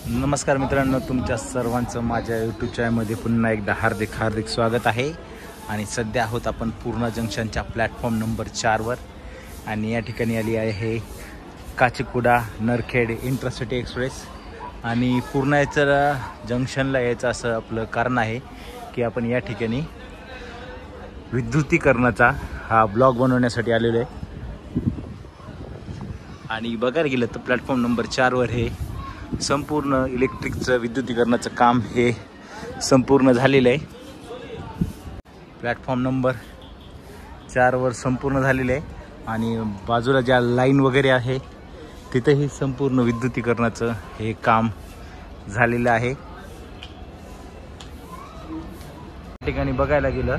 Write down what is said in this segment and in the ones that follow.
नमस्कार मित्रांनो, तुमच्या सर्वांचं माझ्या यूट्यूब चॅनलमध्ये पुन्हा एकदा हार्दिक स्वागत आहे। आणि सध्या आहोत आपण पूर्णा जंक्शनच्या प्लॅटफॉर्म नंबर 4 वर आणि या ठिकाणी आली आहे काचीगुडा नरखेड इंटरसिटी एक्सप्रेस। आणि पूर्णा जंक्शनला यायचं असं आपलं कारण आहे की आपण या ठिकाणी विद्युतीकरणाचा हा ब्लॉग बनवण्यासाठी आलेलो आहे। आणि बघायला गेलं तर प्लॅटफॉर्म नंबर 4 वर हे संपूर्ण इलेक्ट्रिकचं विद्युतीकरणाचं काम हे संपूर्ण झालेलं आहे। प्लॅटफॉर्म नंबर 4 वर संपूर्ण झालेलं आहे आणि बाजूला ज्या लाईन वगैरे आहे तिथेही संपूर्ण विद्युतीकरणाचं हे काम झालेलं आहे। या ठिकाणी बघायला गेलं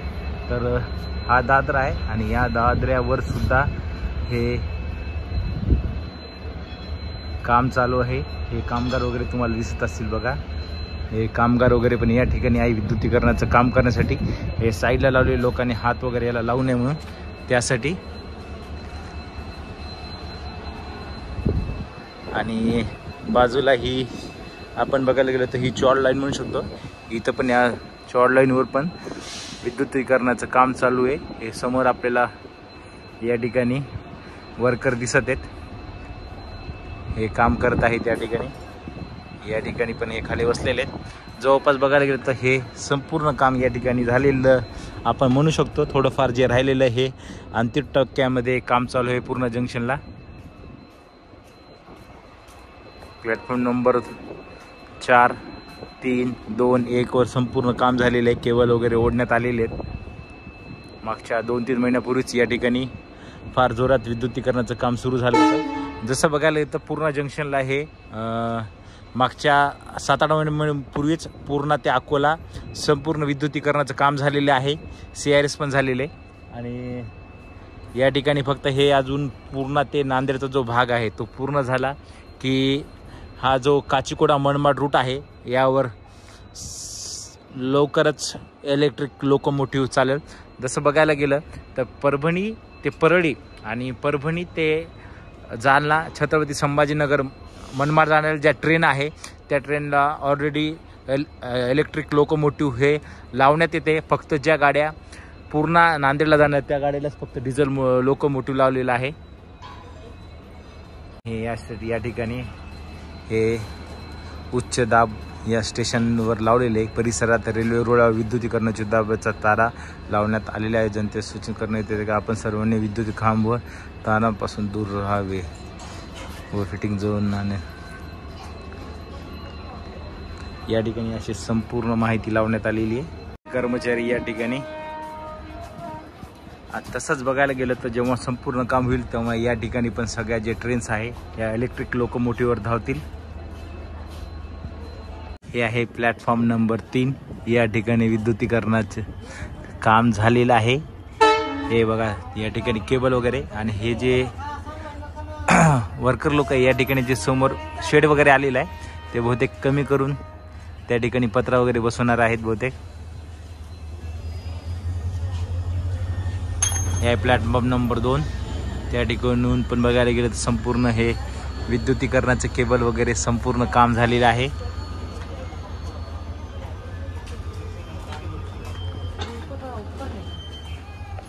तर हा दादरा आहे आणि या दादऱ्यावर सुद्धा हे काम चालू आहे। हे कामगार वगैरे तुम्हाला दिसत असतील बघा, हे कामगार वगैरे पण या ठिकाणी आहे विद्युतीकरणाचं काम करण्यासाठी। हे साईडला लावलेले लोकांनी हात वगैरे याला लावू नये म्हणून त्यासाठी। आणि बाजूला ही आपण बघायला गेलं तर ही चॉड लाईन म्हणू शकतो। इथं पण या चॉड लाईनवर पण विद्युतीकरणाचं काम चालू आहे। हे समोर आपल्याला या ठिकाणी वर्कर दिसत आहेत, हे काम करत आहेत। या ठिकाणी पण हे खाली बसलेले आहेत। जवळपास बघायला गेलं तर हे संपूर्ण काम या ठिकाणी झालेलं आपण म्हणू शकतो। थोडंफार जे राहिलेलं हे अंतिम टप्प्यामध्ये काम चालू आहे पूर्णा जंक्शनला। प्लॅटफॉर्म नंबर 4, 3, 2, 1 वर संपूर्ण काम झालेलं आहे। केबल वगैरे ओढण्यात आलेले आहेत। मागच्या 2-3 महिन्यापूर्वीच या ठिकाणी फार जोरात विद्युतीकरणाचं काम सुरू झालं होतं। जसं बघायला येतं पूर्णा जंक्शनला हे मागच्या 7-8 महिन्यांपूर्वीच पूर्णा ते अकोला संपूर्ण विद्युतीकरणाचं काम झालेलं आहे। CRS पण झालेले आणि या ठिकाणी फक्त हे अजून पूर्णा ते नांदेडचा जो भाग आहे तो पूर्ण झाला की हा जो काचीगुडा मनमाड रूट आहे यावर लवकरच इलेक्ट्रिक लोकोमोटिव्ह चालेल। जसं बघायला गेलं तर परभणी ते परळी आणि परभणी ते जालना छत्रपती संभाजीनगर मनमाड जाणाऱ्या ज्या ट्रेन आहे त्या ट्रेनला ऑलरेडी इलेक्ट्रिक लोकोमोटिव्ह हे लावण्यात येते। फक्त ज्या गाड्या पूर्णा नांदेडला जाणार त्या गाड्यालाच फक्त डिझेल लोकोमोटिव्ह लावलेला आहे। हे या ठिकाणी हे उच्च दाब या स्टेशनवर लावलेले परिसरात रेल्वे रुळावर विद्युतीकरणाची दाबाचा तारा लावण्यात आलेला आहे। जनतेस सूचना करण्यात येते की आपण सर्वांनी विद्युत खांब व तारांपासून दूर राहावे व फिटिंग झोन आणि या ठिकाणी अशी संपूर्ण माहिती लावण्यात आलेली आहे। कर्मचारी या ठिकाणी तसंच बघायला गेलं तर जेव्हा संपूर्ण काम होईल तेव्हा या ठिकाणी पण सगळ्या जे ट्रेन्स आहे या इलेक्ट्रिक लोकोमोटिव्हवर धावतील। हे आहे प्लॅटफॉर्म नंबर 3। या ठिकाणी विद्युतीकरणाचे काम झालेलं आहे। हे बघा या ठिकाणी केबल वगैरे आणि हे जे वर्कर लोक या ठिकाणी जे समोर शेड वगैरे आलेलं आहे ते बहुतेक कमी करून त्या ठिकाणी पत्रा वगैरे बसवणार आहेत बहुतेक। हे प्लॅटफॉर्म नंबर 2। त्या ठिकाणून पण बघायला गेलं तर संपूर्ण हे विद्युतीकरणाचे केबल वगैरे संपूर्ण काम झालेलं आहे।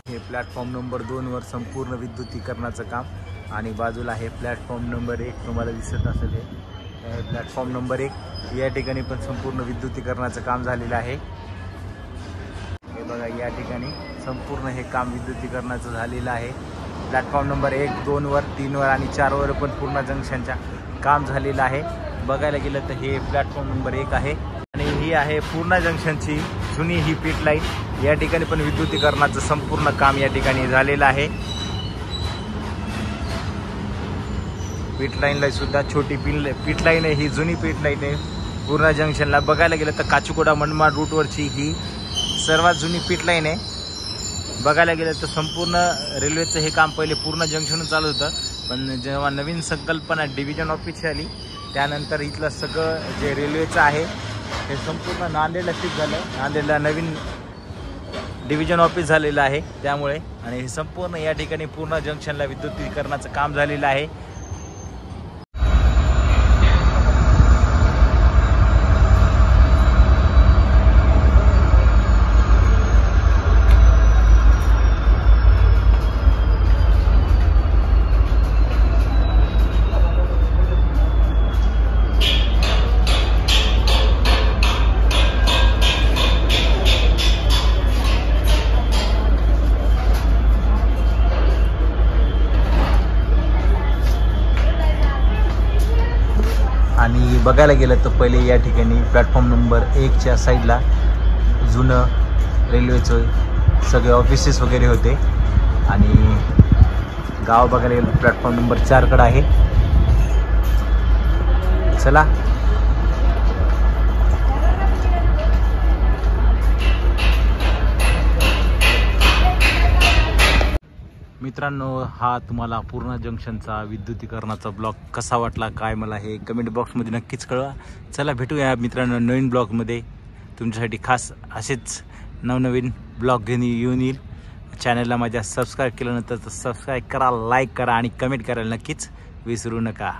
हे प्लॅटफॉर्म नंबर 2 वर संपूर्ण विद्युतीकरणाचं काम आणि बाजूला आहे प्लॅटफॉर्म नंबर 1 तुम्हाला दिसत असेल। हे प्लॅटफॉर्म नंबर 1 या ठिकाणी पण संपूर्ण विद्युतीकरणाचं काम झालेलं आहे। हे बघा या ठिकाणी संपूर्ण हे काम विद्युतीकरणाचं झालेलं आहे। प्लॅटफॉर्म नंबर 1, 2 वर, 3 वर आणि 4 वर पण पूर्णा जंक्शनच्या काम झालेलं आहे। बघायला गेलं तर हे प्लॅटफॉर्म नंबर 1 आहे आणि ही आहे पूर्णा जंक्शनची जुनी ही पीट लाईन। या ठिकाणी पण विद्युतीकरणाचं संपूर्ण काम या ठिकाणी झालेलं आहे। पीट लाईनला सुद्धा छोटी पीट लाईन आहे, ही जुनी पीट लाईन आहे पूर्णा जंक्शनला। बघायला गेलं तर काचीगुडा मनमाड रूटवरची ही सर्वात जुनी पीट लाईन आहे। बघायला गेलं तर संपूर्ण रेल्वेचं हे काम पहिले पूर्णा जंक्शनहून चालू होतं, पण जेव्हा नवीन संकल्पना डिव्हिजन ऑफिसची आली त्यानंतर इथलं सगळं जे रेल्वेचं आहे हे संपूर्ण नांदेडला शिफ्ट झालं। नांदेडला नवीन डिव्हिजन ऑफिस झालेलं आहे त्यामुळे आणि हे संपूर्ण या ठिकाणी पूर्णा जंक्शनला विद्युतीकरणाचं काम झालेलं आहे। आणि बघायला गेलं तर पहिले या ठिकाणी प्लॅटफॉर्म नंबर 1च्या साईडला जुनं रेल्वेचं सगळे ऑफिसेस वगैरे होते आणि गाव बघायला गेलं प्लॅटफॉर्म नंबर 4कडे आहे. चला मित्रांनो, हा तुम्हाला पूर्णा जंक्शनचा विद्युतीकरणाचा ब्लॉग कसा वाटला काय मला हे कमेंट बॉक्समध्ये नक्कीच कळवा. चला भेटूया मित्रांनो नवीन ब्लॉगमध्ये. तुमच्यासाठी खास असेच नवनवीन ब्लॉग घेऊन येईल. चॅनलला माझ्या सबस्क्राईब केल्यानंतर सबस्क्राईब करा, लाईक करा आणि कमेंट करायला नक्कीच विसरू नका.